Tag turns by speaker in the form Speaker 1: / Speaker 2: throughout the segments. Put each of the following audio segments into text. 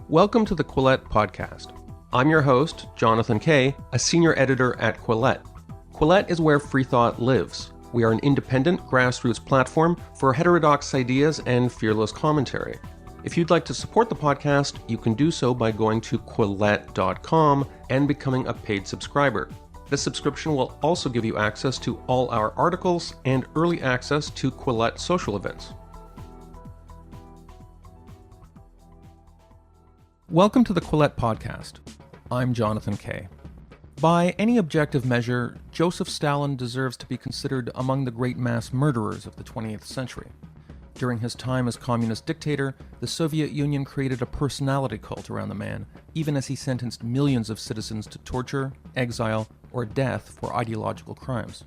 Speaker 1: Welcome to the Quillette podcast. I'm your host, Jonathan Kay, a senior editor at Quillette. Quillette is where free thought lives. We are an independent grassroots platform for heterodox ideas and fearless commentary. If you'd like to support the podcast, you can do so by going to quillette.com and becoming a paid subscriber. This subscription will also give you access to all our articles and early access to Quillette social events. Welcome to the Quillette podcast. I'm Jonathan Kay. By any objective measure, Joseph Stalin deserves to be considered among the great mass murderers of the 20th century. During his time as communist dictator, the Soviet Union created a personality cult around the man, even as he sentenced millions of citizens to torture, exile, or death for ideological crimes.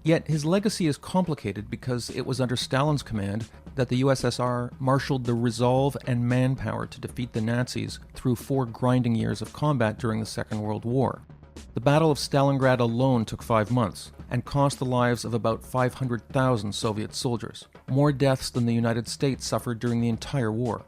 Speaker 1: Yet his legacy is complicated because it was under Stalin's command that the USSR marshaled the resolve and manpower to defeat the Nazis through 4 grinding years of combat during the Second World War. The Battle of Stalingrad alone took 5 months and cost the lives of about 500,000 Soviet soldiers, more deaths than the United States suffered during the entire war.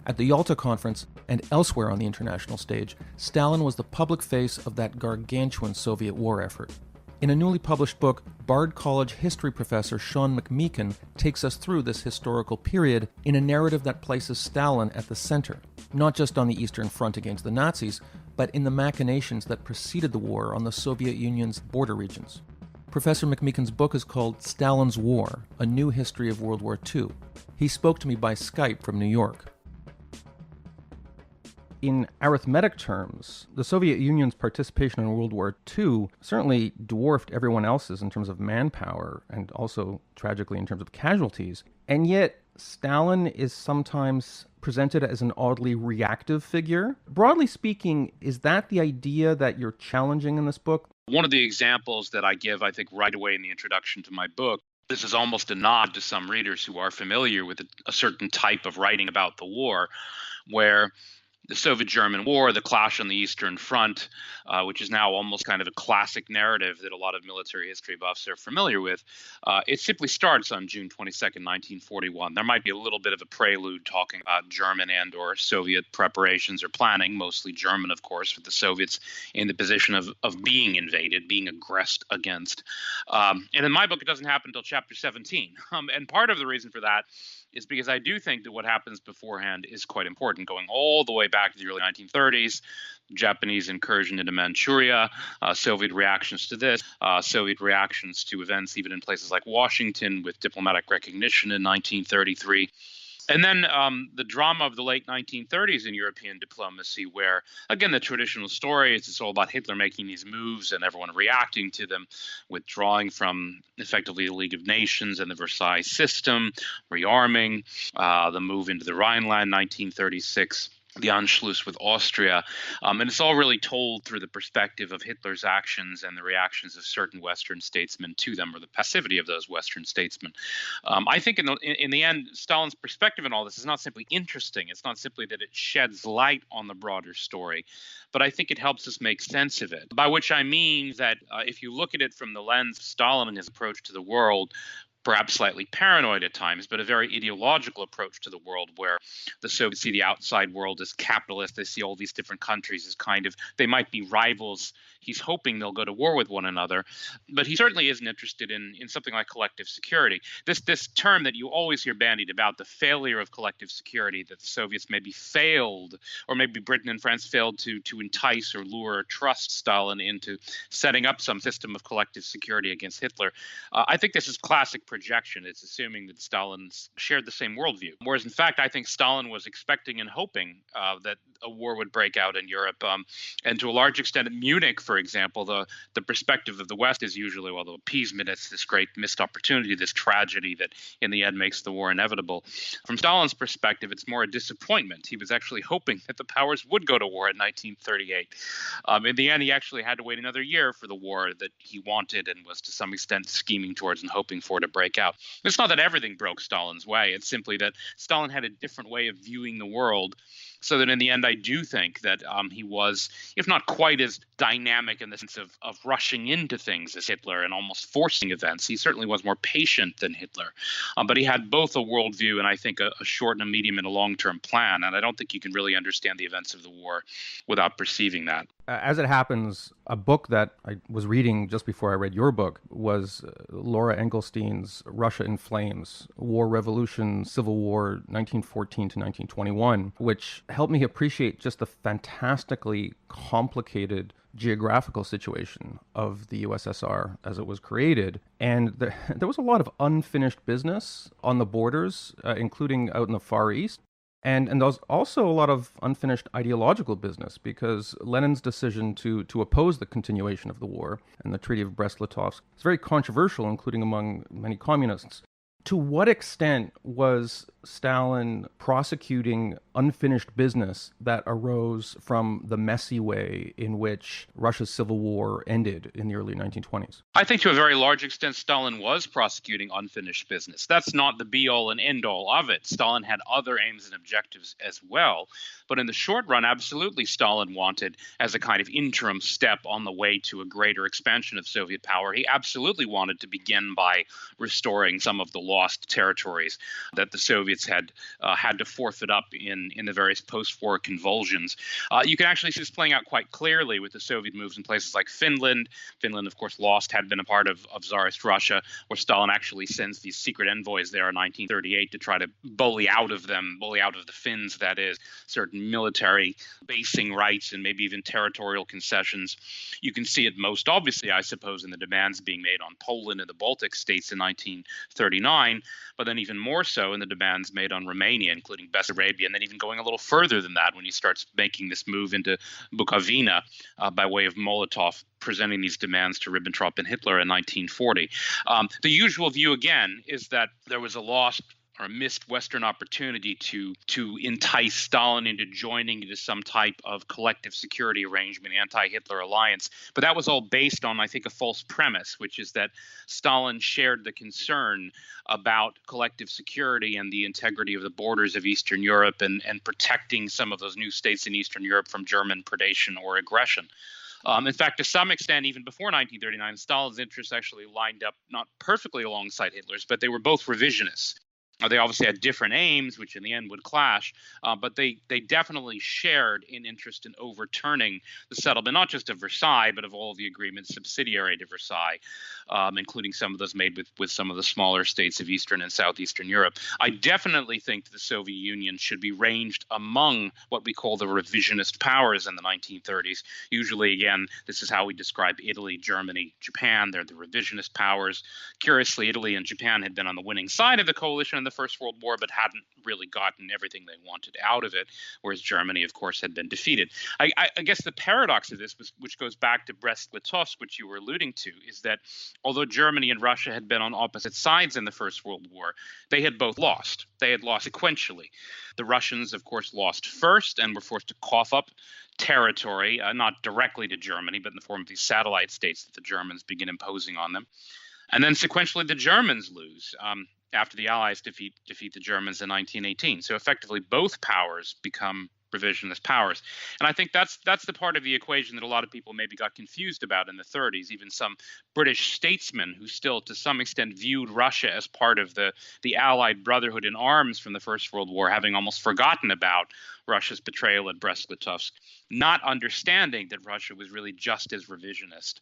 Speaker 1: At the Yalta Conference and elsewhere on the international stage, Stalin was the public face of that gargantuan Soviet war effort. In a newly published book, Bard College history professor Sean McMeekin takes us through this historical period in a narrative that places Stalin at the center, not just on the Eastern Front against the Nazis, but in the machinations that preceded the war on the Soviet Union's border regions. Professor McMeekin's book is called Stalin's War, A New History of World War II. He spoke to me by Skype from New York. In arithmetic terms, the Soviet Union's participation in World War II certainly dwarfed everyone else's in terms of manpower and also, tragically, in terms of casualties. And yet, Stalin is sometimes presented as an oddly reactive figure. Broadly speaking, is that the idea that you're challenging in this book?
Speaker 2: One of the examples that I give, I think, right away in the introduction to my book, this is almost a nod to some readers who are familiar with a certain type of writing about the war, where the Soviet-German War, the clash on the Eastern Front, which is now almost kind of a classic narrative that a lot of military history buffs are familiar with, it simply starts on June 22nd, 1941. There might be a little bit of a prelude talking about German and or Soviet preparations or planning, mostly German, of course, with the Soviets in the position of being invaded, being aggressed against. And in my book, it doesn't happen until chapter 17. And part of the reason for that is because I do think that what happens beforehand is quite important, going all the way back to the early 1930s, Japanese incursion into Manchuria, Soviet reactions to this, Soviet reactions to events even in places like Washington with diplomatic recognition in 1933. And then the drama of the late 1930s in European diplomacy, where, again, the traditional story is it's all about Hitler making these moves and everyone reacting to them, withdrawing from effectively the League of Nations and the Versailles system, rearming, the move into the Rhineland, 1936. The Anschluss with Austria. And it's all really told through the perspective of Hitler's actions and the reactions of certain Western statesmen to them, or the passivity of those Western statesmen. I think in the end, Stalin's perspective in all this is not simply interesting. It's not simply that it sheds light on the broader story, but I think it helps us make sense of it. By which I mean that if you look at it from the lens of Stalin and his approach to the world, perhaps slightly paranoid at times, but a very ideological approach to the world, where the Soviets see the outside world as capitalist. They see all these different countries as kind of, they might be rivals. He's hoping they'll go to war with one another, but he certainly isn't interested in something like collective security. This term that you always hear bandied about, the failure of collective security, that the Soviets maybe failed, or maybe Britain and France failed to entice or lure or trust Stalin into setting up some system of collective security against Hitler. I think this is classic projection. It's assuming that Stalin shared the same worldview. Whereas, in fact, I think Stalin was expecting and hoping that a war would break out in Europe. And to a large extent, at Munich, for example, the perspective of the West is usually, well, the appeasement, it's this great missed opportunity, this tragedy that in the end makes the war inevitable. From Stalin's perspective, it's more a disappointment. He was actually hoping that the powers would go to war in 1938. In the end, he actually had to wait another year for the war that he wanted and was to some extent scheming towards and hoping for to break break out. It's not that everything broke Stalin's way. It's simply that Stalin had a different way of viewing the world. So that in the end, I do think that he was, if not quite as dynamic in the sense of rushing into things as Hitler and almost forcing events. He certainly was more patient than Hitler. But he had both a worldview and I think a short and a medium and a long-term plan. And I don't think you can really understand the events of the war without perceiving that.
Speaker 1: As it happens, a book that I was reading just before I read your book was Laura Engelstein's Russia in Flames, War, Revolution, Civil War, 1914 to 1921, which helped me appreciate just the fantastically complicated geographical situation of the USSR as it was created. And there was a lot of unfinished business on the borders, including out in the Far East. And there's also a lot of unfinished ideological business because Lenin's decision to oppose the continuation of the war and the Treaty of Brest-Litovsk is very controversial, including among many communists. To what extent was Stalin prosecuting unfinished business that arose from the messy way in which Russia's civil war ended in the early 1920s?
Speaker 2: I think to a very large extent, Stalin was prosecuting unfinished business. That's not the be-all and end-all of it. Stalin had other aims and objectives as well. But in the short run, absolutely, Stalin wanted, as a kind of interim step on the way to a greater expansion of Soviet power, he absolutely wanted to begin by restoring some of the lost territories that the Soviets had to forfeit up in the various post-war convulsions. You can actually see this playing out quite clearly with the Soviet moves in places like Finland. Finland, of course, had been a part of Tsarist Russia, where Stalin actually sends these secret envoys there in 1938 to try to bully out of the Finns, that is, certain military basing rights and maybe even territorial concessions. You can see it most obviously, I suppose, in the demands being made on Poland and the Baltic states in 1939, but then even more so in the demands made on Romania, including Bessarabia, and then even going a little further than that when he starts making this move into Bukovina by way of Molotov presenting these demands to Ribbentrop and Hitler in 1940. The usual view, again, is that there was a lost or missed Western opportunity to entice Stalin into joining into some type of collective security arrangement, anti-Hitler alliance. But that was all based on, I think, a false premise, which is that Stalin shared the concern about collective security and the integrity of the borders of Eastern Europe and protecting some of those new states in Eastern Europe from German predation or aggression. In fact, to some extent, even before 1939, Stalin's interests actually lined up not perfectly alongside Hitler's, but they were both revisionist. They obviously had different aims, which in the end would clash, but they definitely shared an interest in overturning the settlement, not just of Versailles, but of all of the agreements subsidiary to Versailles, including some of those made with some of the smaller states of Eastern and Southeastern Europe. I definitely think that the Soviet Union should be ranged among what we call the revisionist powers in the 1930s. Usually, again, this is how we describe Italy, Germany, Japan. They're the revisionist powers. Curiously, Italy and Japan had been on the winning side of the coalition in the First World War, but hadn't really gotten everything they wanted out of it, whereas Germany, of course, had been defeated. I guess the paradox of this, which goes back to Brest-Litovsk, which you were alluding to, is that although Germany and Russia had been on opposite sides in the First World War, they had both lost. They had lost sequentially. The Russians, of course, lost first and were forced to cough up territory, not directly to Germany, but in the form of these satellite states that the Germans begin imposing on them. And then sequentially, the Germans lose after the Allies defeat the Germans in 1918. So effectively, both powers become revisionist powers. And I think that's the part of the equation that a lot of people maybe got confused about in the 30s. Even some British statesmen who still, to some extent, viewed Russia as part of the Allied brotherhood in arms from the First World War, having almost forgotten about Russia's betrayal at Brest-Litovsk, not understanding that Russia was really just as revisionist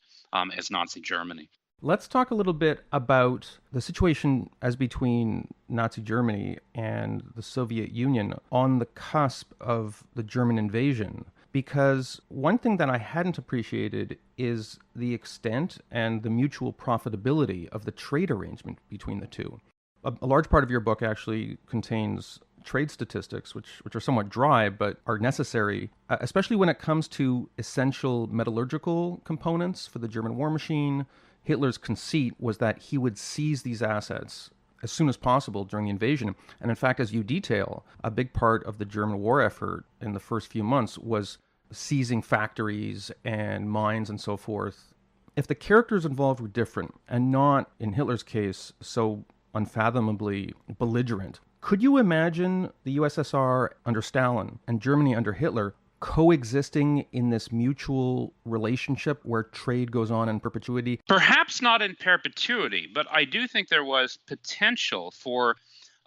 Speaker 2: as Nazi Germany.
Speaker 1: Let's talk a little bit about the situation as between Nazi Germany and the Soviet Union on the cusp of the German invasion. Because one thing that I hadn't appreciated is the extent and the mutual profitability of the trade arrangement between the two. A large part of your book actually contains trade statistics, which are somewhat dry, but are necessary, especially when it comes to essential metallurgical components for the German war machine. Hitler's conceit was that he would seize these assets as soon as possible during the invasion. And in fact, as you detail, a big part of the German war effort in the first few months was seizing factories and mines and so forth if the characters involved were different and not, in Hitler's case, so unfathomably belligerent, could you imagine the USSR under Stalin and Germany under Hitler coexisting in this mutual relationship where trade goes on in perpetuity?
Speaker 2: Perhaps not in perpetuity, but I do think there was potential for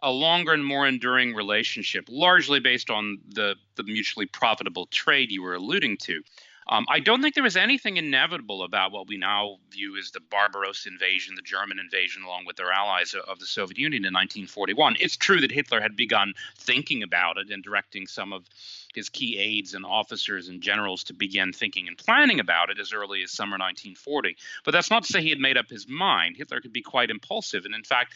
Speaker 2: a longer and more enduring relationship, largely based on the mutually profitable trade you were alluding to. I don't think there was anything inevitable about what we now view as the Barbarossa invasion, the German invasion, along with their allies of the Soviet Union in 1941. It's true that Hitler had begun thinking about it and directing some of his key aides and officers and generals to begin thinking and planning about it as early as summer 1940. But that's not to say he had made up his mind. Hitler could be quite impulsive. And in fact,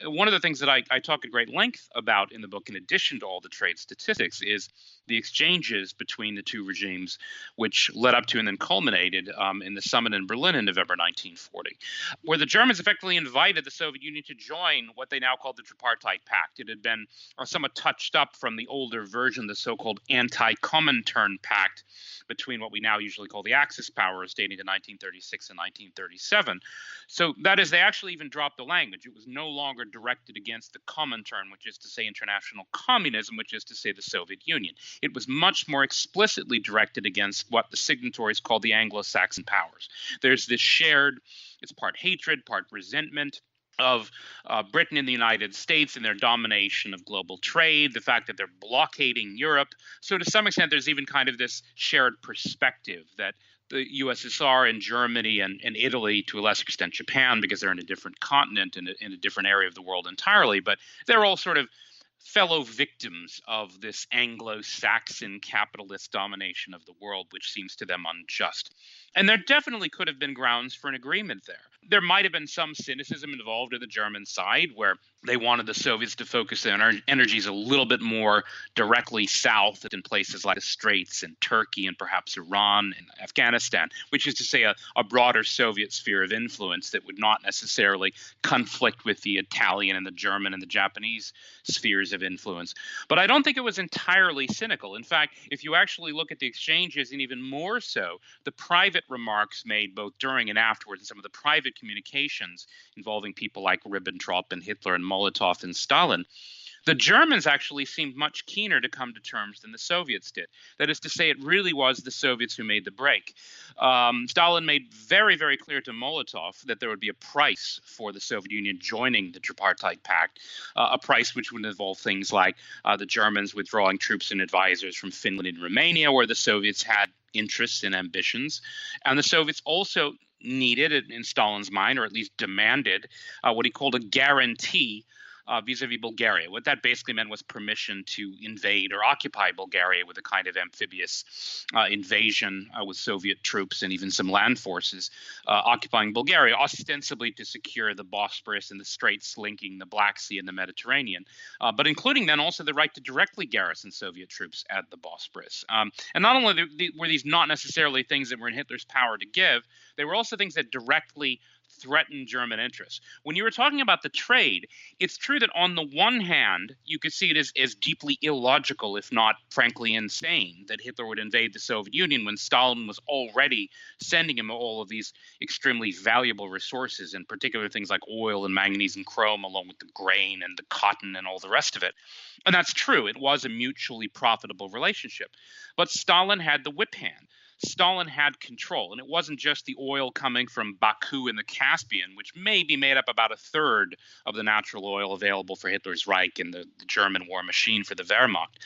Speaker 2: one of the things that I talk at great length about in the book, in addition to all the trade statistics, is the exchanges between the two regimes, which led up to and then culminated in the summit in Berlin in November 1940, where the Germans effectively invited the Soviet Union to join what they now called the Tripartite Pact. It had been somewhat touched up from the older version, the so-called Anti-Comintern Pact, between what we now usually call the Axis powers, dating to 1936 and 1937. So that is, they actually even dropped the language. It was no longer directed against the Comintern, which is to say international communism, which is to say the Soviet Union. It was much more explicitly directed against what the signatories called the Anglo-Saxon powers. There's this shared, it's part hatred, part resentment of Britain and the United States and their domination of global trade, the fact that they're blockading Europe. So to some extent, there's even kind of this shared perspective that the USSR and Germany and Italy, to a lesser extent Japan, because they're in a different continent and in a different area of the world entirely, but they're all sort of fellow victims of this Anglo-Saxon capitalist domination of the world, which seems to them unjust. And there definitely could have been grounds for an agreement there. There might have been some cynicism involved in the German side, where they wanted the Soviets to focus their energies a little bit more directly south in places like the Straits and Turkey and perhaps Iran and Afghanistan, which is to say a broader Soviet sphere of influence that would not necessarily conflict with the Italian and the German and the Japanese spheres of influence. But I don't think it was entirely cynical. In fact, if you actually look at the exchanges, and even more so, the private remarks made both during and afterwards, and some of the private communications involving people like Ribbentrop and Hitler and Molotov and Stalin, the Germans actually seemed much keener to come to terms than the Soviets did. That is to say, it really was the Soviets who made the break. Stalin made very, very clear to Molotov that there would be a price for the Soviet Union joining the Tripartite Pact, a price which would involve things like the Germans withdrawing troops and advisors from Finland and Romania, where the Soviets had interests and ambitions. And the Soviets also needed, in Stalin's mind, or at least demanded, what he called a guarantee vis-a-vis Bulgaria. What that basically meant was permission to invade or occupy Bulgaria with a kind of amphibious invasion with Soviet troops and even some land forces occupying Bulgaria, ostensibly to secure the Bosporus and the Straits linking the Black Sea and the Mediterranean, but including then also the right to directly garrison Soviet troops at the Bosporus. And not only were these not necessarily things that were in Hitler's power to give, they were also things that directly threaten German interests. When you were talking about the trade, it's true that on the one hand, you could see it as deeply illogical, if not frankly insane, that Hitler would invade the Soviet Union when Stalin was already sending him all of these extremely valuable resources, in particular things like oil and manganese and chrome, along with the grain and the cotton and all the rest of it. And that's true. It was a mutually profitable relationship. But Stalin had the whip hand. Stalin had control, and it wasn't just the oil coming from Baku and the Caspian, which maybe made up about a third of the natural oil available for Hitler's Reich and the German war machine for the Wehrmacht.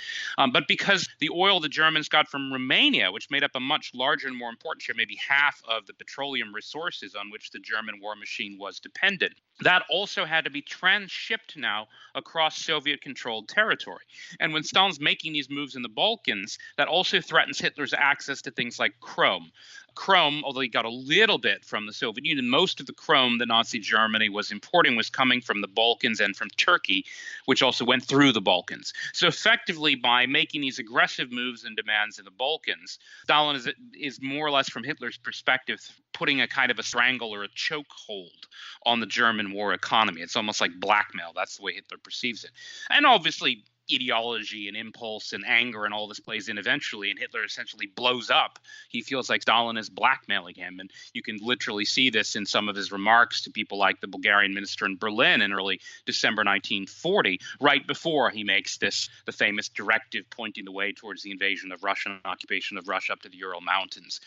Speaker 2: But because the oil the Germans got from Romania, which made up a much larger and more important share, maybe half of the petroleum resources on which the German war machine was dependent, that also had to be transshipped now across Soviet-controlled territory. And when Stalin's making these moves in the Balkans, that also threatens Hitler's access to things like chrome. Chrome, although he got a little bit from the Soviet Union, most of the chrome that Nazi Germany was importing was coming from the Balkans and from Turkey, which also went through the Balkans. So effectively, by making these aggressive moves and demands in the Balkans, Stalin is more or less, from Hitler's perspective, putting a kind of a strangle or a chokehold on the German war economy. It's almost like blackmail. That's the way Hitler perceives it. And obviously, ideology and impulse and anger and all this plays in eventually, and Hitler essentially blows up. He feels like Stalin is blackmailing him, and you can literally see this in some of his remarks to people like the Bulgarian minister in Berlin in early December 1940, right before he makes the famous directive pointing the way towards the invasion of Russia and occupation of Russia up to the Ural Mountains.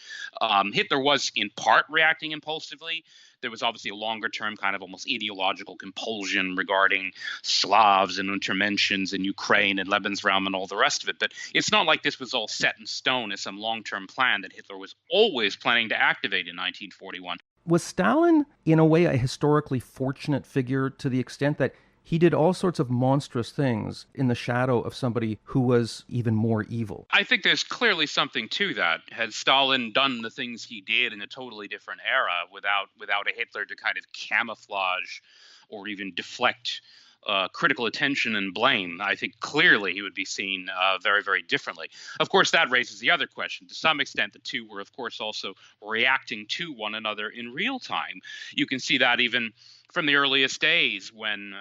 Speaker 2: Hitler was in part reacting impulsively. There was obviously a longer-term kind of almost ideological compulsion regarding Slavs and Untermenschens in Ukraine and Lebensraum and all the rest of it. But it's not like this was all set in stone as some long-term plan that Hitler was always planning to activate in 1941.
Speaker 1: Was Stalin, in a way, a historically fortunate figure to the extent that he did all sorts of monstrous things in the shadow of somebody who was even more evil?
Speaker 2: I think there's clearly something to that. Had Stalin done the things he did in a totally different era without a Hitler to kind of camouflage or even deflect critical attention and blame, I think clearly he would be seen very, very differently. Of course, that raises the other question. To some extent, the two were, of course, also reacting to one another in real time. You can see that even from the earliest days when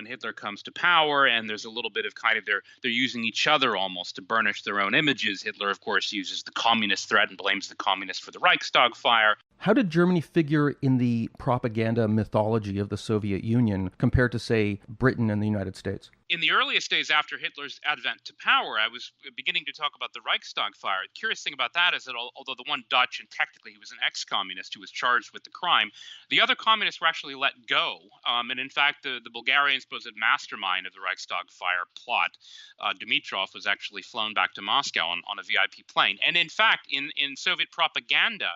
Speaker 2: Hitler comes to power, and there's a little bit of kind of they're using each other almost to burnish their own images. Hitler, of course, uses the communist threat and blames the communists for the Reichstag fire.
Speaker 1: How did Germany figure in the propaganda mythology of the Soviet Union compared to, say, Britain and the United States?
Speaker 2: In the earliest days after Hitler's advent to power, I was beginning to talk about the Reichstag fire. The curious thing about that is that although the one Dutch, and technically he was an ex-communist who was charged with the crime, the other communists were actually let go. And in fact, the Bulgarian supposed mastermind of the Reichstag fire plot, Dimitrov, was actually flown back to Moscow on a VIP plane. And in fact, in Soviet propaganda,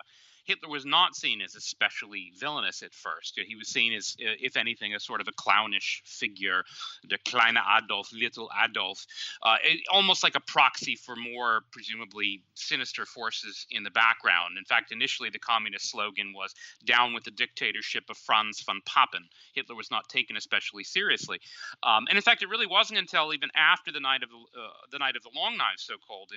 Speaker 2: Hitler was not seen as especially villainous at first. He was seen as, if anything, as sort of a clownish figure, der kleine Adolf, little Adolf, almost like a proxy for more presumably sinister forces in the background. In fact, initially the communist slogan was "Down with the dictatorship of Franz von Papen." Hitler was not taken especially seriously, and in fact, it really wasn't until even after the night of the Long Knives, so-called,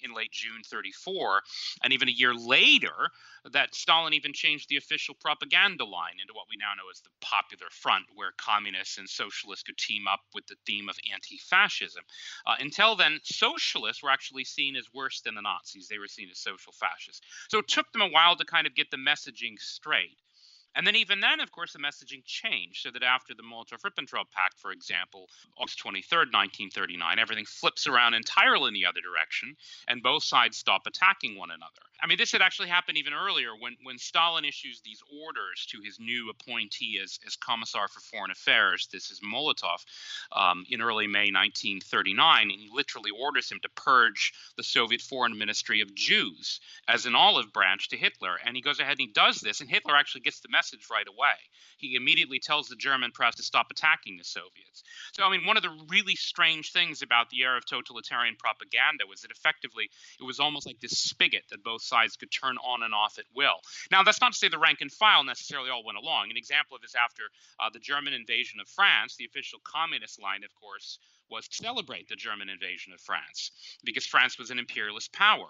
Speaker 2: in late June '34, and even a year later, that Stalin even changed the official propaganda line into what we now know as the Popular Front, where communists and socialists could team up with the theme of anti-fascism. Until then, socialists were actually seen as worse than the Nazis. They were seen as social fascists. So it took them a while to kind of get the messaging straight. And then even then, of course, the messaging changed, so that after the Molotov-Ribbentrop Pact, for example, August 23rd, 1939, everything flips around entirely in the other direction, and both sides stop attacking one another. I mean, this had actually happened even earlier when Stalin issues these orders to his new appointee as Commissar for Foreign Affairs. This is Molotov in early May 1939, and he literally orders him to purge the Soviet Foreign Ministry of Jews as an olive branch to Hitler. And he goes ahead and he does this, and Hitler actually gets the message right away. He immediately tells the German press to stop attacking the Soviets. So, I mean, one of the really strange things about the era of totalitarian propaganda was that effectively it was almost like this spigot that both sides could turn on and off at will. Now, that's not to say the rank and file necessarily all went along. An example of this after the German invasion of France, the official communist line, of course, was to celebrate the German invasion of France because France was an imperialist power.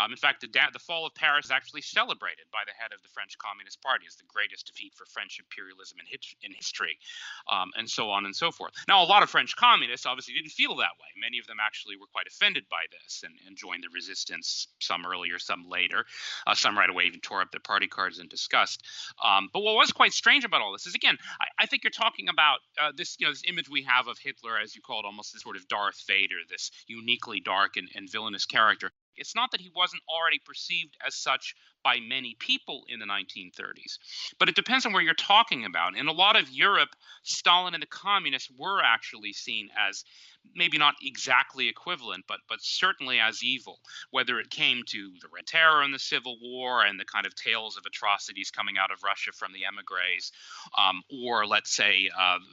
Speaker 2: In fact, the fall of Paris is actually celebrated by the head of the French Communist Party as the greatest defeat for French imperialism in history, and so on and so forth. Now, a lot of French communists obviously didn't feel that way. Many of them actually were quite offended by this and joined the resistance, some earlier, some later. Some right away even tore up their party cards in disgust. But what was quite strange about all this is, again, I think you're talking about this image we have of Hitler, as you called, almost this sort of Darth Vader, this uniquely dark and villainous character. It's not that he wasn't already perceived as such by many people in the 1930s, but it depends on where you're talking about. In a lot of Europe, Stalin and the communists were actually seen as maybe not exactly equivalent, but certainly as evil, whether it came to the Red Terror and the Civil War and the kind of tales of atrocities coming out of Russia from the emigres, or let's say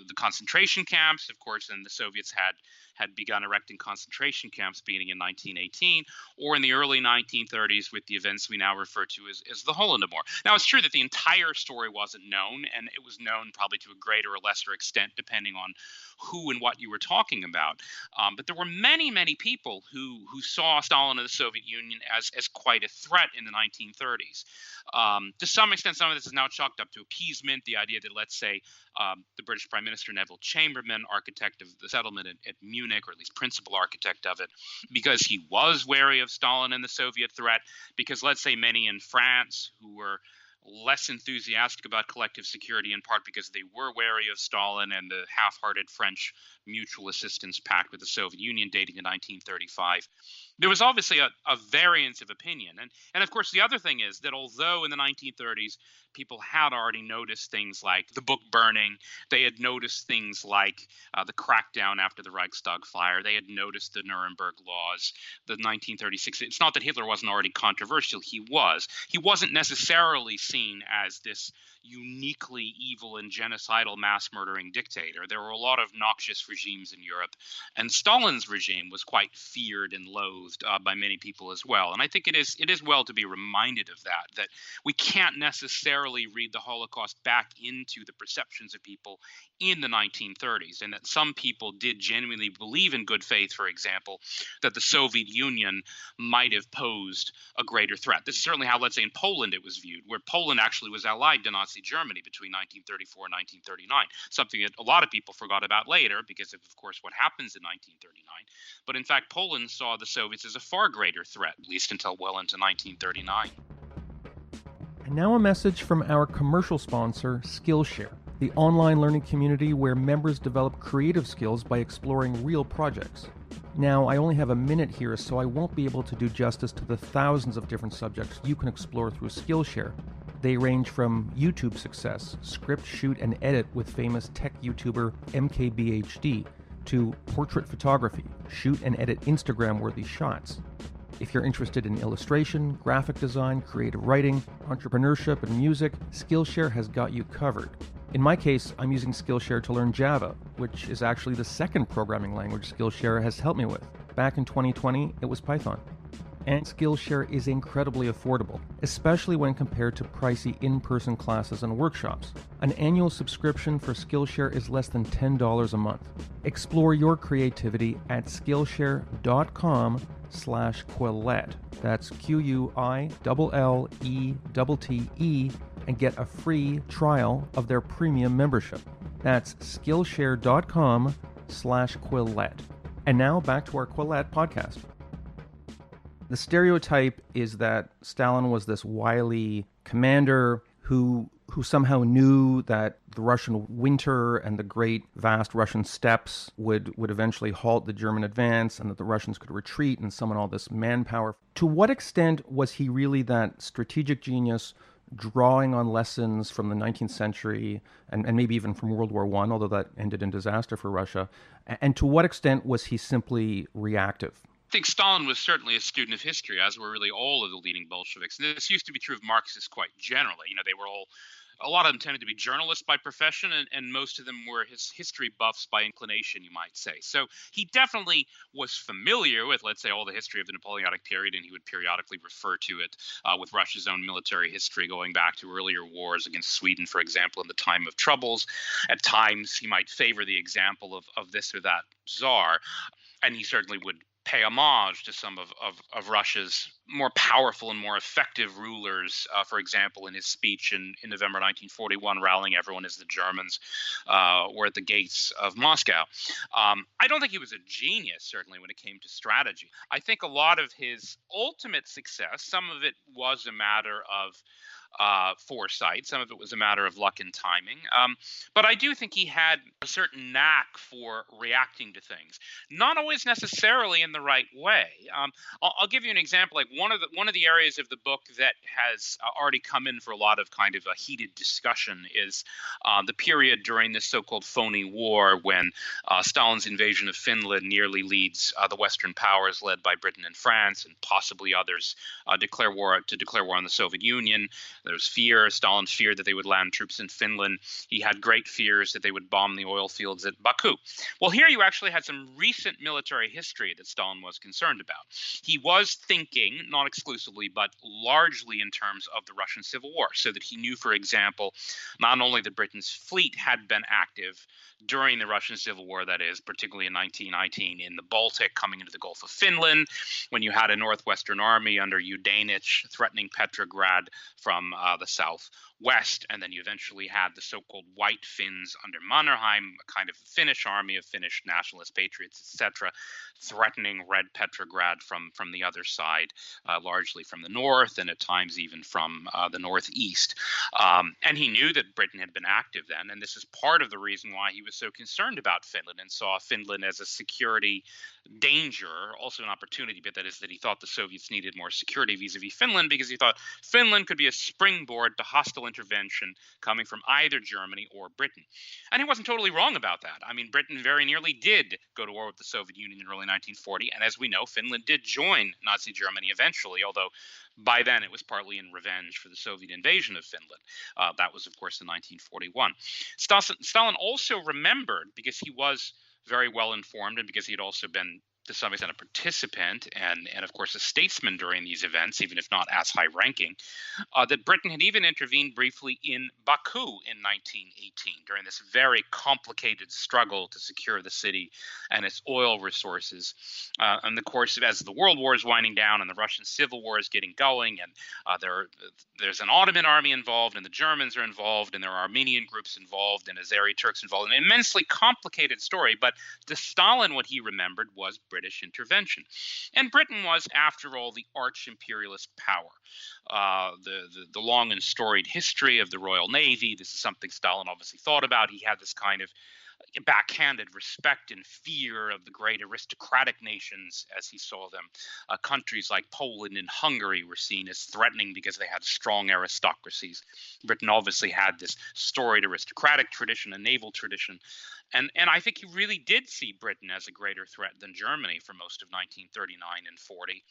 Speaker 2: the concentration camps, of course, and the Soviets had begun erecting concentration camps beginning in 1918, or in the early 1930s with the events we now refer to as the Holodomor. Now, it's true that the entire story wasn't known, and it was known probably to a greater or lesser extent depending on who and what you were talking about. about. But there were many, many people who saw Stalin and the Soviet Union as quite a threat in the 1930s. To some extent, some of this is now chalked up to appeasement. The idea that, let's say, the British Prime Minister Neville Chamberlain, architect of the settlement at Munich, or at least principal architect of it, because he was wary of Stalin and the Soviet threat, because, let's say, many in France who were less enthusiastic about collective security, in part because they were wary of Stalin and the half-hearted French mutual assistance pact with the Soviet Union dating to 1935. There was obviously a variance of opinion. And of course, the other thing is that although in the 1930s people had already noticed things like the book burning, they had noticed things like the crackdown after the Reichstag fire, they had noticed the Nuremberg laws, the 1936. It's not that Hitler wasn't already controversial. He was. He wasn't necessarily seen as this uniquely evil and genocidal mass murdering dictator. There were a lot of noxious regimes in Europe, and Stalin's regime was quite feared and loathed by many people as well. And I think it is well to be reminded of that we can't necessarily read the Holocaust back into the perceptions of people in the 1930s, and that some people did genuinely believe in good faith, for example, that the Soviet Union might have posed a greater threat. This is certainly how, let's say, in Poland it was viewed, where Poland actually was allied to Nazi Germany between 1934 and 1939, something that a lot of people forgot about later because of course, what happens in 1939. But in fact, Poland saw the Soviets as a far greater threat, at least until well into 1939.
Speaker 1: And now a message from our commercial sponsor, Skillshare, the online learning community where members develop creative skills by exploring real projects. Now, I only have a minute here, so I won't be able to do justice to the thousands of different subjects you can explore through Skillshare. They range from YouTube success, script, shoot, and edit with famous tech YouTuber MKBHD, to portrait photography, shoot and edit Instagram-worthy shots. If you're interested in illustration, graphic design, creative writing, entrepreneurship, and music, Skillshare has got you covered. In my case, I'm using Skillshare to learn Java, which is actually the second programming language Skillshare has helped me with. Back in 2020, it was Python. And Skillshare is incredibly affordable, especially when compared to pricey in-person classes and workshops. An annual subscription for Skillshare is less than $10 a month. Explore your creativity at Skillshare.com/Quillette. That's QUILLETTE, and get a free trial of their premium membership. That's Skillshare.com/Quillette. And now back to our Quillette podcast. The stereotype is that Stalin was this wily commander who somehow knew that the Russian winter and the great vast Russian steppes would eventually halt the German advance, and that the Russians could retreat and summon all this manpower. To what extent was he really that strategic genius, drawing on lessons from the 19th century and maybe even from World War I, although that ended in disaster for Russia? And to what extent was he simply reactive?
Speaker 2: I think Stalin was certainly a student of history, as were really all of the leading Bolsheviks. And this used to be true of Marxists quite generally. They were a lot of them tended to be journalists by profession, and most of them were his history buffs by inclination, you might say. So he definitely was familiar with, let's say, all the history of the Napoleonic period, and he would periodically refer to it with Russia's own military history going back to earlier wars against Sweden, for example, in the time of troubles. At times, he might favor the example of this or that czar, and he certainly would pay homage to some of Russia's more powerful and more effective rulers, for example, in his speech in November 1941, rallying everyone as the Germans were at the gates of Moscow. I don't think he was a genius, certainly, when it came to strategy. I think a lot of his ultimate success, some of it was a matter of foresight. Some of it was a matter of luck and timing. But I do think he had a certain knack for reacting to things, not always necessarily in the right way. I'll give you an example. Like one of the areas of the book that has already come in for a lot of kind of a heated discussion is the period during this so-called phony war when Stalin's invasion of Finland nearly leads the Western powers, led by Britain and France and possibly others, declare war on the Soviet Union. There was fear. Stalin feared that they would land troops in Finland. He had great fears that they would bomb the oil fields at Baku. Well, here you actually had some recent military history that Stalin was concerned about. He was thinking, not exclusively, but largely in terms of the Russian Civil War, so that he knew, for example, not only that Britain's fleet had been active during the Russian Civil War, that is, particularly in 1919 in the Baltic, coming into the Gulf of Finland, when you had a Northwestern Army under Yudenich threatening Petrograd from the southwest, and then you eventually had the so-called White Finns under Mannerheim, a kind of Finnish army of Finnish nationalist patriots, etc., threatening Red Petrograd from the other side, largely from the north and at times even from the northeast. And he knew that Britain had been active then, and this is part of the reason why he was so concerned about Finland and saw Finland as a security danger, also an opportunity, but that is that he thought the Soviets needed more security vis-a-vis Finland, because he thought Finland could be a springboard to hostile intervention coming from either Germany or Britain. And he wasn't totally wrong about that. I mean, Britain very nearly did go to war with the Soviet Union in early 1940, and as we know, Finland did join Nazi Germany eventually, although by then it was partly in revenge for the Soviet invasion of Finland. That was, of course, in 1941. Stalin also remembered, because he was very well informed and because he had also been to some extent a participant and of course a statesman during these events, even if not as high ranking, that Britain had even intervened briefly in Baku in 1918 during this very complicated struggle to secure the city and its oil resources. And of course, as the World War is winding down and the Russian Civil War is getting going, and there's an Ottoman army involved, and the Germans are involved, and there are Armenian groups involved, and Azeri Turks involved, an immensely complicated story. But to Stalin, what he remembered was British intervention. And Britain was, after all, the arch-imperialist power. The long and storied history of the Royal Navy, this is something Stalin obviously thought about. He had this kind of backhanded respect and fear of the great aristocratic nations as he saw them. Countries like Poland and Hungary were seen as threatening because they had strong aristocracies. Britain obviously had this storied aristocratic tradition, a naval tradition. And I think he really did see Britain as a greater threat than Germany for most of 1939 and 40.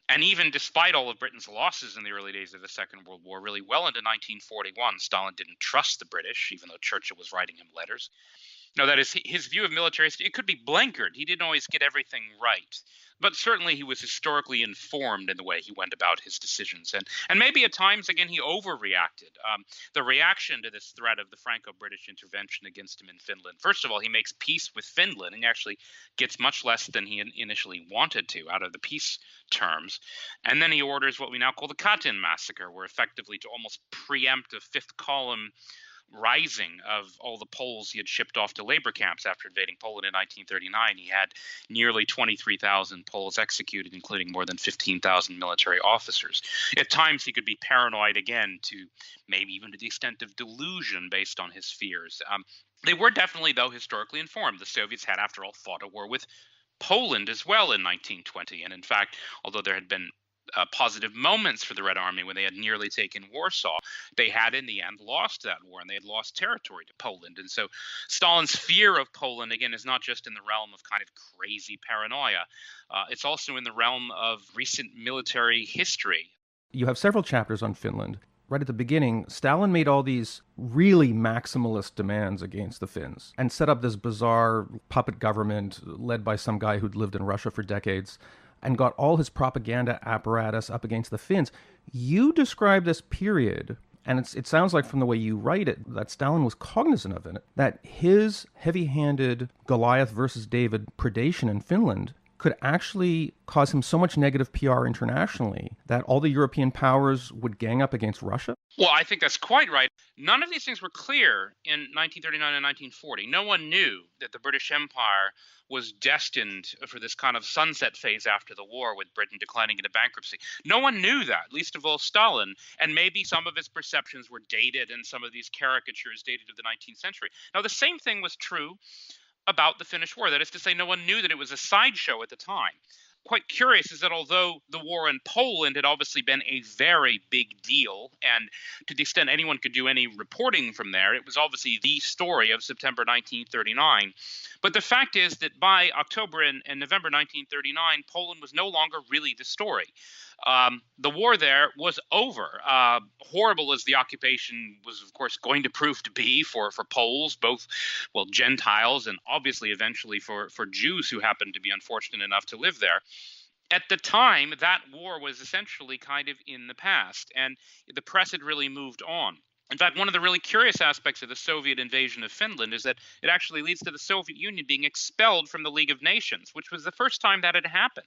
Speaker 2: And even despite all of Britain's losses in the early days of the Second World War, really well into 1941, Stalin didn't trust the British, even though Churchill was writing him letters. No, that is his view of military history. It could be blankered. He didn't always get everything right. But certainly he was historically informed in the way he went about his decisions. And maybe at times, again, he overreacted. The reaction to this threat of the Franco-British intervention against him in Finland, first of all, he makes peace with Finland and actually gets much less than he initially wanted to out of the peace terms. And then he orders what we now call the Katyn massacre, where effectively to almost preempt a fifth column rising of all the Poles he had shipped off to labor camps after invading Poland in 1939. He had nearly 23,000 Poles executed, including more than 15,000 military officers. At times, he could be paranoid again, to maybe even to the extent of delusion based on his fears. They were definitely, though, historically informed. The Soviets had, after all, fought a war with Poland as well in 1920. And in fact, although there had been positive moments for the Red Army when they had nearly taken Warsaw, they had in the end lost that war, and they had lost territory to Poland. And so Stalin's fear of Poland, again, is not just in the realm of kind of crazy paranoia. It's also in the realm of recent military history.
Speaker 1: You have several chapters on Finland. Right at the beginning, Stalin made all these really maximalist demands against the Finns and set up this bizarre puppet government led by some guy who'd lived in Russia for decades, and got all his propaganda apparatus up against the Finns. You describe this period, and it sounds like from the way you write it, that Stalin was cognizant of it, that his heavy-handed Goliath versus David predation in Finland could actually cause him so much negative PR internationally that all the European powers would gang up against Russia?
Speaker 2: Well, I think that's quite right. None of these things were clear in 1939 and 1940. No one knew that the British Empire was destined for this kind of sunset phase after the war, with Britain declining into bankruptcy. No one knew that, least of all Stalin, and maybe some of his perceptions were dated and some of these caricatures dated to the 19th century. Now, the same thing was true about the Finnish War. That is to say, no one knew that it was a sideshow at the time. Quite curious is that although the war in Poland had obviously been a very big deal, and to the extent anyone could do any reporting from there, it was obviously the story of September 1939. But the fact is that by October and November 1939, Poland was no longer really the story. The war there was over. Horrible as the occupation was, of course, going to prove to be for Poles, both, well, Gentiles and obviously eventually for Jews who happened to be unfortunate enough to live there. At the time, that war was essentially kind of in the past, and the press had really moved on. In fact, one of the really curious aspects of the Soviet invasion of Finland is that it actually leads to the Soviet Union being expelled from the League of Nations, which was the first time that had happened.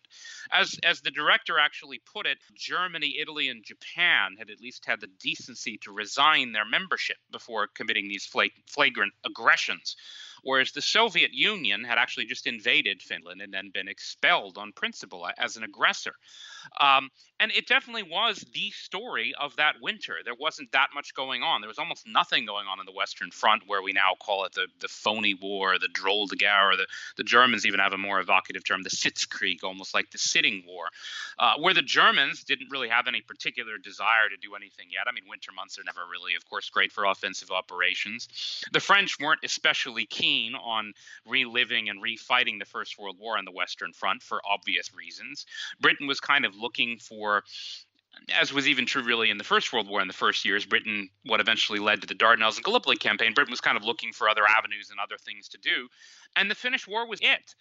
Speaker 2: As the director actually put it, Germany, Italy, and Japan had at least had the decency to resign their membership before committing these flagrant aggressions. Whereas the Soviet Union had actually just invaded Finland and then been expelled on principle as an aggressor. Um, and it definitely was the story of that winter. There wasn't that much going on. There was almost nothing going on the Western Front, where we now call it the phony war, the Droll de Guerre, or the Germans even have a more evocative term, the Sitzkrieg, almost like the sitting war, where the Germans didn't really have any particular desire to do anything yet. I mean, winter months are never really, of course, great for offensive operations. The French weren't especially keen on reliving and refighting the First World War on the Western Front for obvious reasons. Britain was kind of looking for, as was even true really in the First World War in the first years, Britain, what eventually led to the Dardanelles and Gallipoli campaign, Britain was kind of looking for other avenues and other things to do. And the Finnish War was it.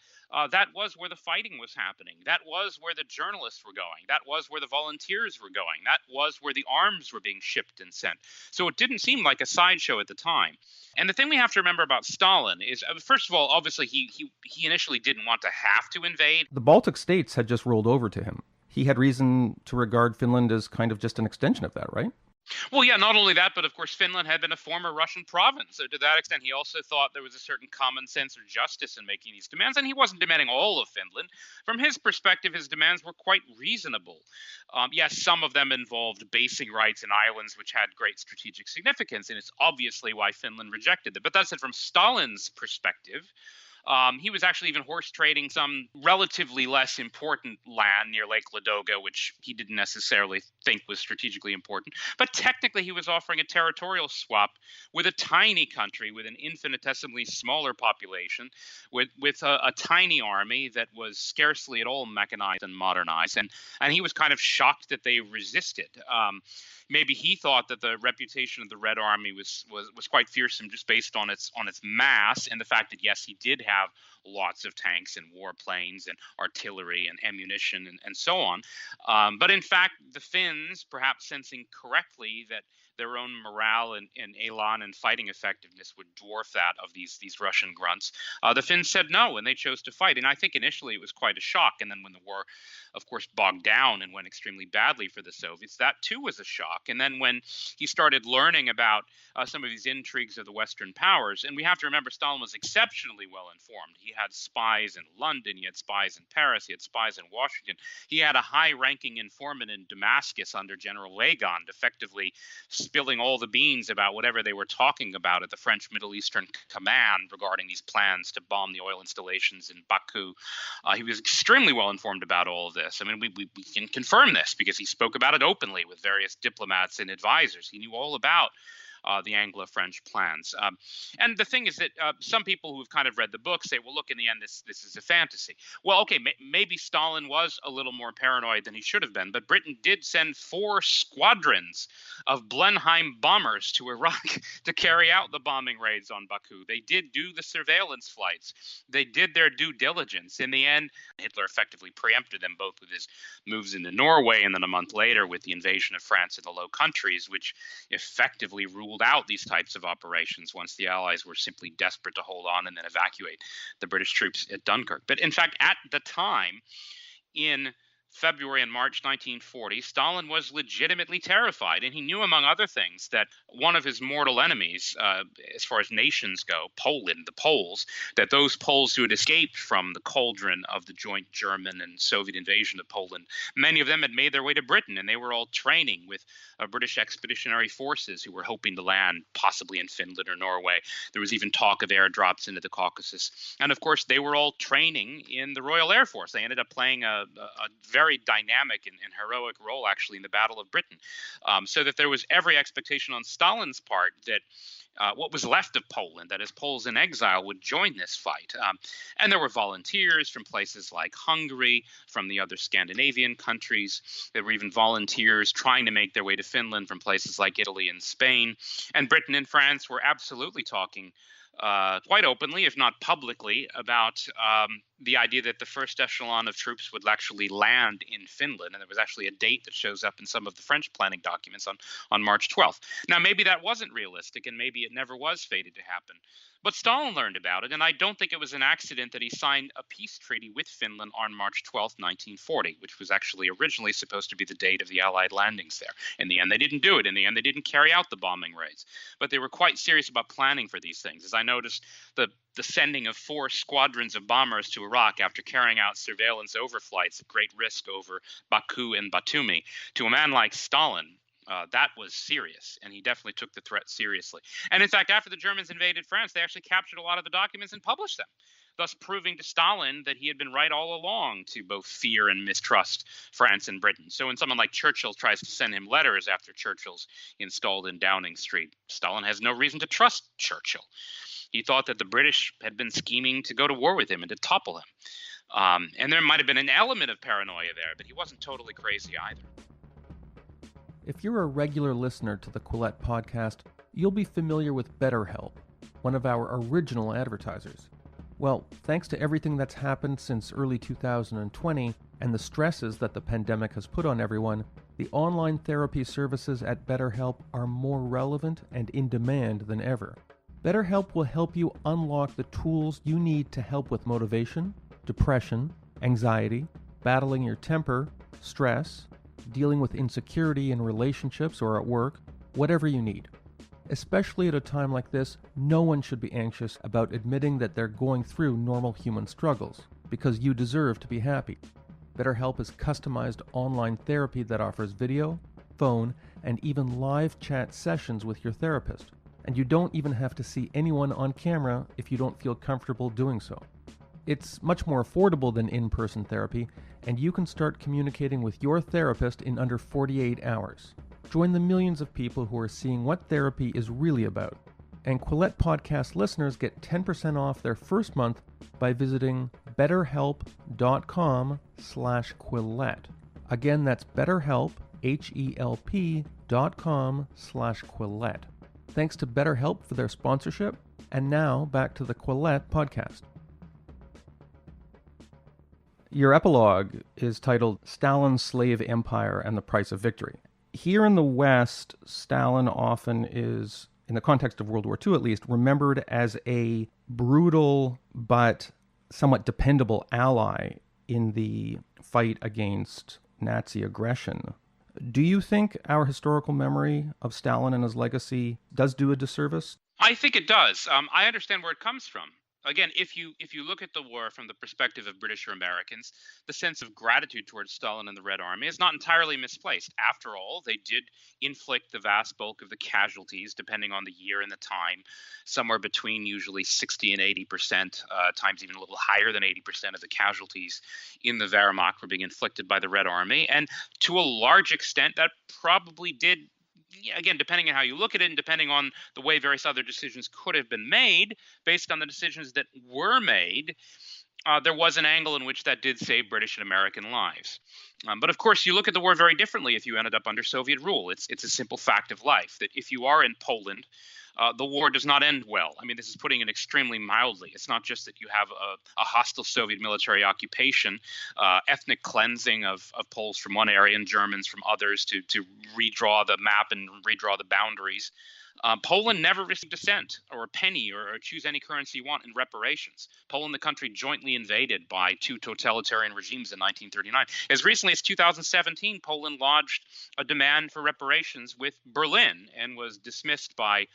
Speaker 2: That was where the fighting was happening. That was where the journalists were going. That was where the volunteers were going. That was where the arms were being shipped and sent. So it didn't seem like a sideshow at the time. And the thing we have to remember about Stalin is, first of all, obviously he initially didn't want to have to invade.
Speaker 1: The Baltic states had just rolled over to him. He had reason to regard Finland as kind of just an extension of that, right?
Speaker 2: Well, yeah, not only that, but of course, Finland had been a former Russian province. So to that extent, he also thought there was a certain common sense or justice in making these demands. And he wasn't demanding all of Finland. From his perspective, his demands were quite reasonable. Yes, some of them involved basing rights in islands, which had great strategic significance. And it's obviously why Finland rejected them. But that's it from Stalin's perspective. He was actually even horse trading some relatively less important land near Lake Ladoga, which he didn't necessarily think was strategically important. But technically, he was offering a territorial swap with a tiny country with an infinitesimally smaller population, with a tiny army that was scarcely at all mechanized and modernized. And he was kind of shocked that they resisted. Maybe he thought that the reputation of the Red Army was quite fearsome just based on its mass and the fact that, yes, he did have lots of tanks and warplanes and artillery and ammunition and so on. But in fact, the Finns, perhaps sensing correctly that their own morale and elan and fighting effectiveness would dwarf that of these Russian grunts, the Finns said no, and they chose to fight. And I think initially it was quite a shock. And then when the war, of course, bogged down and went extremely badly for the Soviets, that too was a shock. And then when he started learning about some of these intrigues of the Western powers, and we have to remember Stalin was exceptionally well informed. He had spies in London, he had spies in Paris, he had spies in Washington. He had a high-ranking informant in Damascus under General Weygand, effectively spilling all the beans about whatever they were talking about at the French Middle Eastern Command regarding these plans to bomb the oil installations in Baku. He was extremely well informed about all of this. I mean, we can confirm this because he spoke about it openly with various diplomats and advisors. He knew all about the Anglo-French plans. And the thing is that some people who've kind of read the book say, well, look, in the end, this is a fantasy. Well, okay, maybe Stalin was a little more paranoid than he should have been, but Britain did send 4 squadrons of Blenheim bombers to Iraq to carry out the bombing raids on Baku. They did do the surveillance flights. They did their due diligence. In the end, Hitler effectively preempted them both with his moves into Norway and then a month later with the invasion of France in the Low Countries, which effectively ruled out these types of operations once the Allies were simply desperate to hold on and then evacuate the British troops at Dunkirk. But in fact, at the time, in February and March 1940, Stalin was legitimately terrified. And he knew, among other things, that one of his mortal enemies, as far as nations go, Poland, the Poles, that those Poles who had escaped from the cauldron of the joint German and Soviet invasion of Poland, many of them had made their way to Britain, and they were all training with British expeditionary forces who were hoping to land possibly in Finland or Norway. There was even talk of airdrops into the Caucasus. And of course, they were all training in the Royal Air Force. They ended up playing a very dynamic and heroic role, actually, in the Battle of Britain. So that there was every expectation on Stalin's part that what was left of Poland, that is, Poles in exile, would join this fight. And there were volunteers from places like Hungary, from the other Scandinavian countries. There were even volunteers trying to make their way to Finland from places like Italy and Spain. And Britain and France were absolutely talking quite openly, if not publicly, about the idea that the first echelon of troops would actually land in Finland. And there was actually a date that shows up in some of the French planning documents on March 12th. Now, maybe that wasn't realistic, and maybe it never was fated to happen. But Stalin learned about it, and I don't think it was an accident that he signed a peace treaty with Finland on March 12th, 1940, which was actually originally supposed to be the date of the Allied landings there. In the end, they didn't do it. In the end, they didn't carry out the bombing raids. But they were quite serious about planning for these things. As I noticed, the sending of 4 squadrons of bombers to Iraq after carrying out surveillance overflights at great risk over Baku and Batumi, to a man like Stalin, that was serious, and he definitely took the threat seriously. And in fact, after the Germans invaded France, they actually captured a lot of the documents and published them, thus proving to Stalin that he had been right all along to both fear and mistrust France and Britain. So when someone like Churchill tries to send him letters after Churchill's installed in Downing Street, Stalin has no reason to trust Churchill. He thought that the British had been scheming to go to war with him and to topple him. And there might have been an element of paranoia there, but he wasn't totally crazy either.
Speaker 1: If you're a regular listener to the Quillette podcast, you'll be familiar with BetterHelp, one of our original advertisers. Well, thanks to everything that's happened since early 2020 and the stresses that the pandemic has put on everyone, the online therapy services at BetterHelp are more relevant and in demand than ever. BetterHelp will help you unlock the tools you need to help with motivation, depression, anxiety, battling your temper, stress, dealing with insecurity in relationships or at work, whatever you need. Especially at a time like this, no one should be anxious about admitting that they're going through normal human struggles, because you deserve to be happy. BetterHelp is customized online therapy that offers video, phone, and even live chat sessions with your therapist. And you don't even have to see anyone on camera if you don't feel comfortable doing so. It's much more affordable than in-person therapy, and you can start communicating with your therapist in under 48 hours. Join the millions of people who are seeing what therapy is really about. And Quillette podcast listeners get 10% off their first month by visiting betterhelp.com/Quillette. Again, that's BetterHelp, HELP.com/Quillette. Thanks to BetterHelp for their sponsorship. And now, back to the Quillette podcast. Your epilogue is titled Stalin's Slave Empire and the Price of Victory. Here in the West, Stalin often is, in the context of World War II at least, remembered as a brutal but somewhat dependable ally in the fight against Nazi aggression. Do you think our historical memory of Stalin and his legacy does do a disservice?
Speaker 2: I think it does. I understand where it comes from. Again, if you look at the war from the perspective of British or Americans, the sense of gratitude towards Stalin and the Red Army is not entirely misplaced. After all, they did inflict the vast bulk of the casualties, depending on the year and the time, somewhere between usually 60 and 80%, times even a little higher than 80% of the casualties in the Wehrmacht were being inflicted by the Red Army. And to a large extent, that probably did, again, depending on how you look at it and depending on the way various other decisions could have been made, based on the decisions that were made, there was an angle in which that did save British and American lives. But of course, you look at the war very differently if you ended up under Soviet rule. It's a simple fact of life that if you are in Poland, the war does not end well. I mean, this is putting it extremely mildly. It's not just that you have a hostile Soviet military occupation, ethnic cleansing of Poles from one area and Germans from others to redraw the map and redraw the boundaries. Poland never received a cent or a penny or choose any currency you want in reparations. Poland, the country jointly invaded by 2 totalitarian regimes in 1939. As recently as 2017, Poland lodged a demand for reparations with Berlin and was dismissed by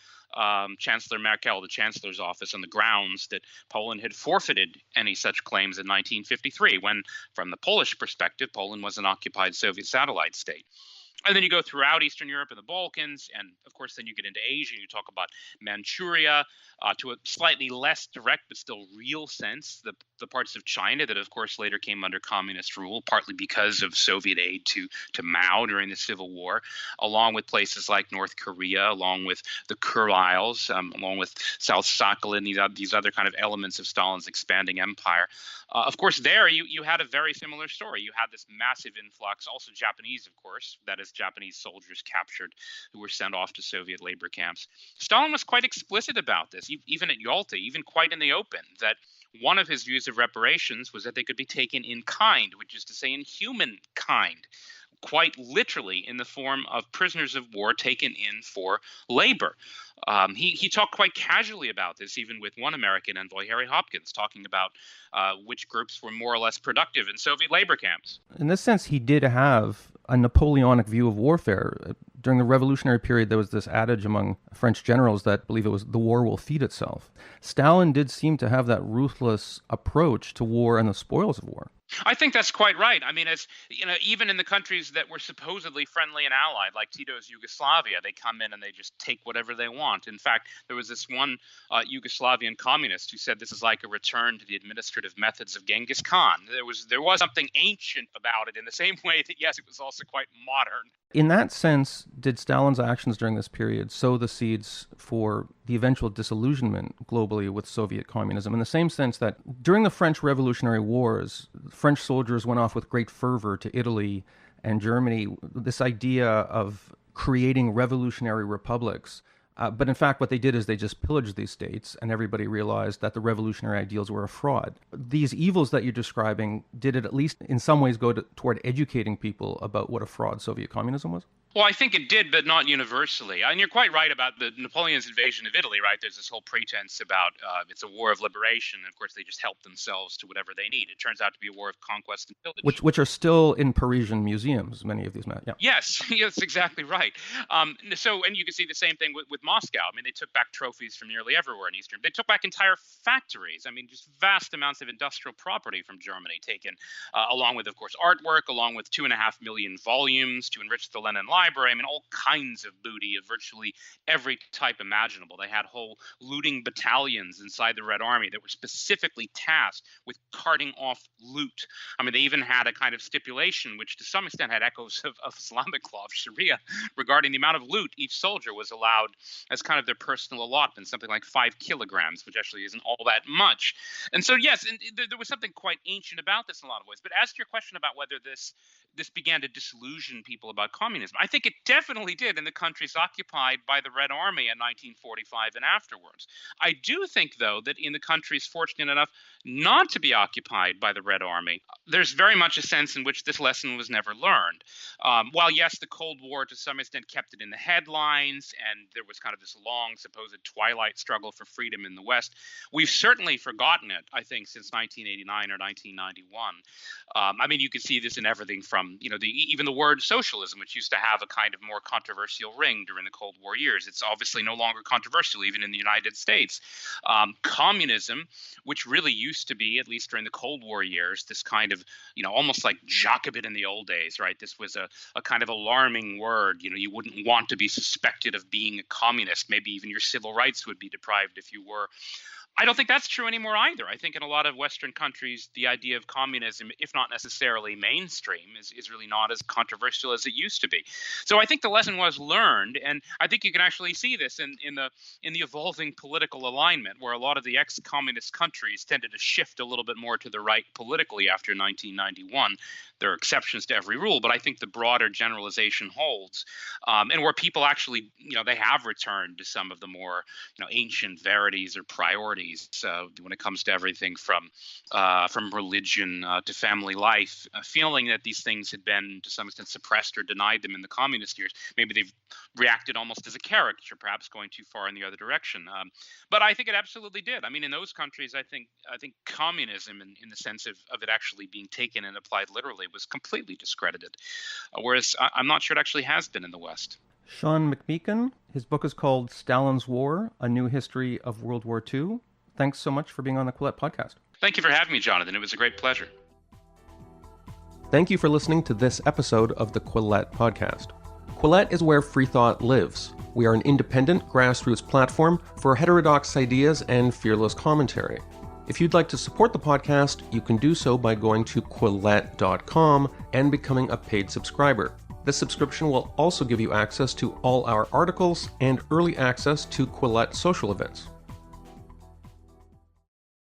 Speaker 2: Chancellor Merkel, the Chancellor's office, on the grounds that Poland had forfeited any such claims in 1953, when, from the Polish perspective, Poland was an occupied Soviet satellite state. And then you go throughout Eastern Europe and the Balkans, and of course then you get into Asia and you talk about Manchuria, to a slightly less direct but still real sense, the parts of China that of course later came under communist rule, partly because of Soviet aid to Mao during the Civil War, along with places like North Korea, along with the Kuriles, along with South Sakhalin, these other kind of elements of Stalin's expanding empire. Of course, there you had a very similar story. You had this massive influx, also Japanese, of course, that is Japanese soldiers captured who were sent off to Soviet labor camps. Stalin was quite explicit about this, even at Yalta, even quite in the open, that one of his views of reparations was that they could be taken in kind, which is to say in human kind, quite literally in the form of prisoners of war taken in for labor. He talked quite casually about this, even with one American envoy, Harry Hopkins, talking about which groups were more or less productive in Soviet labor camps.
Speaker 1: In this sense, he did have a Napoleonic view of warfare. During the revolutionary period, there was this adage among French generals that believe it was the war will feed itself. Stalin did seem to have that ruthless approach to war and the spoils of war.
Speaker 2: I think that's quite right. I mean, as you know, even in the countries that were supposedly friendly and allied, like Tito's Yugoslavia, they come in and they just take whatever they want. In fact, there was this one Yugoslavian communist who said this is like a return to the administrative methods of Genghis Khan. There was something ancient about it, in the same way that, yes, it was also quite modern.
Speaker 1: In that sense, did Stalin's actions during this period sow the seeds for the eventual disillusionment globally with Soviet communism? In the same sense that during the French Revolutionary Wars, French soldiers went off with great fervor to Italy and Germany, this idea of creating revolutionary republics. But in fact, what they did is they just pillaged these states, and everybody realized that the revolutionary ideals were a fraud. These evils that you're describing, did it at least in some ways go toward educating people about what a fraud Soviet communism was?
Speaker 2: Well, I think it did, but not universally. And you're quite right about Napoleon's invasion of Italy, right? There's this whole pretense about it's a war of liberation. And of course, they just help themselves to whatever they need. It turns out to be a war of conquest and pillage.
Speaker 1: Which are still in Parisian museums, many of these men. Yeah.
Speaker 2: Yes, that's exactly right. And you can see the same thing with Moscow. I mean, they took back trophies from nearly everywhere in Eastern. They took back entire factories. I mean, just vast amounts of industrial property from Germany taken, along with, of course, artwork, along with 2.5 million volumes to enrich the Lenin Library. I mean, all kinds of booty of virtually every type imaginable. They had whole looting battalions inside the Red Army that were specifically tasked with carting off loot. I mean, they even had a kind of stipulation, which to some extent had echoes of Islamic law, of Sharia, regarding the amount of loot each soldier was allowed as kind of their personal allotment, something like 5 kilograms, which actually isn't all that much. And so, yes, and there was something quite ancient about this in a lot of ways. But as to your question about whether this began to disillusion people about communism, I think it definitely did in the countries occupied by the Red Army in 1945 and afterwards. I do think, though, that in the countries fortunate enough not to be occupied by the Red Army, there's very much a sense in which this lesson was never learned. While, yes, the Cold War to some extent kept it in the headlines, and there was kind of this long supposed twilight struggle for freedom in the West, we've certainly forgotten it, I think, since 1989 or 1991. I mean, you can see this in everything from, even the word socialism, which used to have a kind of more controversial ring during the Cold War years. It's obviously no longer controversial, even in the United States. Communism, which really used to be, at least during the Cold War years, this kind of, almost like Jacobin in the old days, right? This was a kind of alarming word. You wouldn't want to be suspected of being a communist. Maybe even your civil rights would be deprived if you were. I don't think that's true anymore either. I think in a lot of Western countries, the idea of communism, if not necessarily mainstream, is really not as controversial as it used to be. So I think the lesson was learned, and I think you can actually see this in the evolving political alignment, where a lot of the ex-communist countries tended to shift a little bit more to the right politically after 1991. There are exceptions to every rule, but I think the broader generalization holds, and where people actually, they have returned to some of the more, ancient verities or priorities. When it comes to everything from religion to family life, feeling that these things had been to some extent suppressed or denied them in the communist years. Maybe they've reacted almost as a caricature, perhaps going too far in the other direction. But I think it absolutely did. I mean, in those countries, I think communism, in the sense of it actually being taken and applied literally, was completely discredited. Whereas I'm not sure it actually has been in the West.
Speaker 1: Sean McMeekin, his book is called Stalin's War, A New History of World War II. Thanks so much for being on the Quillette podcast.
Speaker 2: Thank you for having me, Jonathan. It was a great pleasure.
Speaker 1: Thank you for listening to this episode of the Quillette podcast. Quillette is where free thought lives. We are an independent, grassroots platform for heterodox ideas and fearless commentary. If you'd like to support the podcast, you can do so by going to Quillette.com and becoming a paid subscriber. This subscription will also give you access to all our articles and early access to Quillette social events.